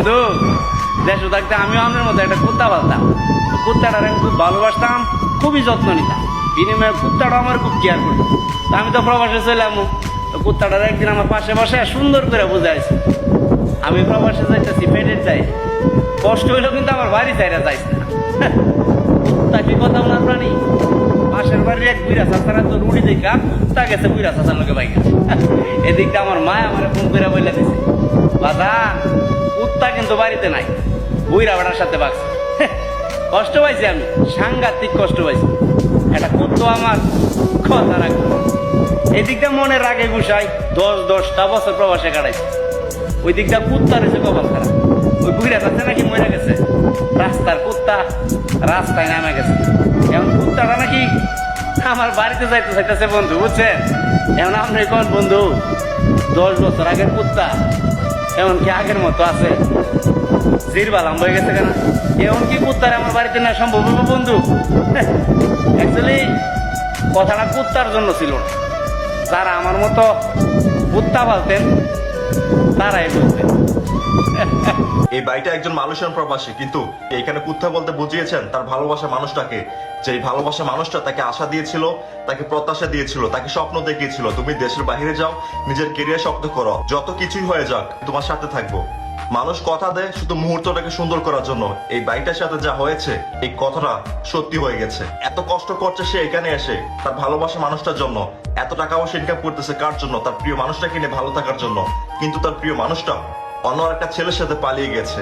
বন্ধু, দেশে থাকতে আমিও আপনার মতো একটা কুত্তা পালতাম। কুত্তাটার আমি খুব ভালোবাসতাম, খুবই যত্ন নিতাম। বিনিময়ে কুত্তাটা আমার খুব কেয়ার করতো। তা আমি তো প্রবাসে চলাম, তো কুত্তাটার একদিন আমার পাশে বসে সুন্দর করে বুঝাইছে, আমি প্রবাসে যাইতেছি পেটের চাই, কষ্ট হইলেও কিন্তু আমার বাড়ি চাইরা যাইস না। কুত্তা কি কথা বলার প্রাণী? পাশের বাড়ির এক বুড়া চাচারা তো রুড়ি দেখা কুত্তা গেছে বুড়া চাচার লোকে বাইকা। এদিকটা আমার মা আমার ফোন করে বলে দিছে, বাজান কুত্তা কিন্তু বাড়িতে নাই, বুড়া বেড়ার সাথে বাগছে। কষ্ট পাইছি আমি, সাংঘাতিক কষ্ট পাইছি। একটা কুত্তো আমার কথা রাখতো। এদিকটা মনের রাগে গুছাই 10-10টা বছর প্রবাসে কাটাইছে। ওই দিকটা কুত্তা রয়েছে কপাল খারাপ। ওই বুড়া চাচা নাকি মরে গেছে, রাস্তার কুত্তা রাস্তায় নামে গেছে। এমন কুত্তাটা নাকি আমার বাড়িতে যাইতে চাইতেছে বন্ধু, বুঝছেন? এমন আপনি কোন বন্ধু 10 বছর আগের কুত্তা এমন কি আগের মতো আছে? জিরবালাম হয়ে গেছে কেন? এমন কি কুত্তার আমার বাড়িতে না সম্ভব হবে বন্ধু? অ্যাকচুয়ালি কথাটা কুত্তার জন্য ছিল না, যারা আমার মতো কুত্তা পালতেন তারাই বলতেন। এই ভাইটা একজন মালয়েশিয়ান প্রবাসী, কিন্তু এখানে কুত্তা বলতে বুঝিয়েছেন তার ভালোবাসা মানুষটাকে। যে ভালোবাসা মানুষটা তাকে আশা দিয়েছিল, তাকে প্রত্যাশা দিয়েছিল, তাকে স্বপ্ন দেখিয়েছিল, তুমি দেশের বাইরে যাও, নিজের কেরিয়ার শক্ত করো, যত কিছুই হয়ে যাক তোমার সাথে থাকবো। মানুষ কথা দেয় শুধু মুহূর্তটাকে সুন্দর করার জন্য। এই বাইটার সাথে যা হয়েছে, এই কথাটা সত্যি হয়ে গেছে। এত কষ্ট করছে সে এখানে এসে তার ভালোবাসা মানুষটার জন্য, এত টাকা পয়সা ইনকাম করতেছে কার জন্য? তার প্রিয় মানুষটাকে নিয়ে ভালো থাকার জন্য। কিন্তু তার প্রিয় মানুষটা অন্য একটা ছেলের সাথে পালিয়ে গেছে।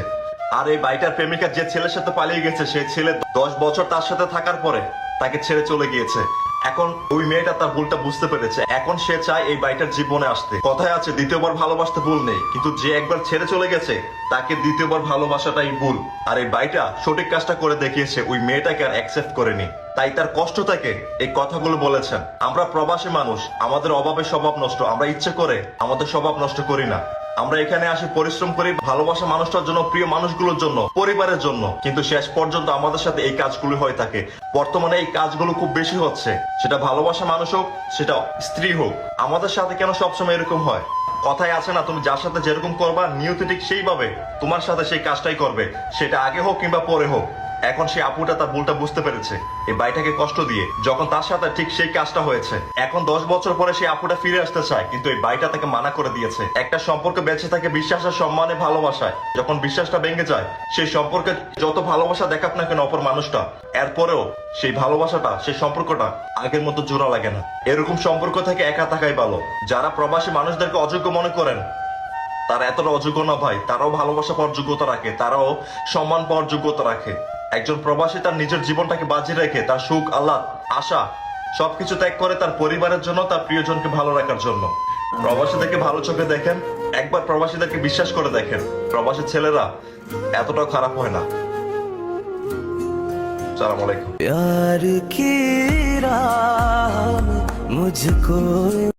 আর এই বাইটার প্রেমিকা যে ছেলের সাথে পালিয়ে গেছে, সেই ছেলে 10 বছর তার সাথে থাকার পরে তাকে ছেড়ে চলে গিয়েছে। এখন ওই মেয়েটা তার ভুলটা বুঝতে পেরেছে, এখন সে চায় এই বাইটার জীবনে আসতে। কথায় আছে দ্বিতীয়বার ভালোবাসতে ভুল নেই, কিন্তু যে একবার ছেড়ে চলে গেছে তাকে দ্বিতীয়বার ভালোবাসাটাই ভুল। আর এই বাইটা সঠিক কাজটা করে দেখিয়েছে, ওই মেয়েটাকে আর অ্যাকসেপ্ট করেনি। তাই তার কষ্ট থেকে এই কথাগুলো বলেছেন। আমরা প্রবাসী মানুষ, আমাদের অভাবে স্বভাব নষ্ট, আমরা ইচ্ছে করে আমাদের স্বভাব নষ্ট করি না। আমরা এখানে আসি, পরিশ্রম করি ভালোবাসা মানুষটার জন্য, প্রিয় মানুষগুলোর জন্য, পরিবারের জন্য, কিন্তু শেষ পর্যন্ত আমাদের সাথে এই কাজগুলো হয়ে থাকে। বর্তমানে এই কাজগুলো খুব বেশি হচ্ছে, সেটা ভালোবাসা মানুষ হোক, সেটা স্ত্রী হোক। আমাদের সাথে কেন সবসময় এরকম হয়? কথায় আছে না, তুমি যার সাথে যেরকম করবা নিয়তি ঠিক সেইভাবে তোমার সাথে সেই কাজটাই করবে, সেটা আগে হোক কিংবা পরে হোক। এখন সেই আপুটা তার ভুলটা বুঝতে পেরেছে, এই ভাইটাকে কষ্ট দিয়ে যখন তার সাথে ঠিক সেই কাজটা হয়েছে। এখন 10 বছর পরে সেই আপুটা ফিরে আসতে চায়, কিন্তু এই ভাইটা তাকে মানা করে দিয়েছে। একটা সম্পর্ক বেঁচে থাকে বিশ্বাসের, সম্মানে, ভালোবাসায়। যখন বিশ্বাসটা ভেঙে যায়, সেই সম্পর্কে যত ভালোবাসা দেখাক না কেন অপর মানুষটা, এরপরেও সেই ভালোবাসাটা, সেই সম্পর্কটা আগের মতো জোড়া লাগে না। এরকম সম্পর্ক থেকে একা থাকাই ভালো। যারা প্রবাসী মানুষদেরকে অযোগ্য মনে করেন, তারা এতটা অযোগ্য না ভাই। তারাও ভালোবাসা পাওয়ার যোগ্যতা রাখে, তারাও সম্মান পাওয়ার যোগ্যতা রাখে। একজন প্রবাসী তার নিজের জীবনটাকে বাজি রেখে, তার সুখ, আহ্লাদ, আশা সবকিছু ত্যাগ করে তার পরিবারের জন্য, তার প্রিয়জনকে ভালো রাখার জন্য। প্রবাসীদেরকে ভালো চোখে দেখেন, একবার প্রবাসীদেরকে বিশ্বাস করে দেখেন, প্রবাসী ছেলেরা এতটাও খারাপ হয় না। আসসালামু আলাইকুম। प्यार की राह मुझको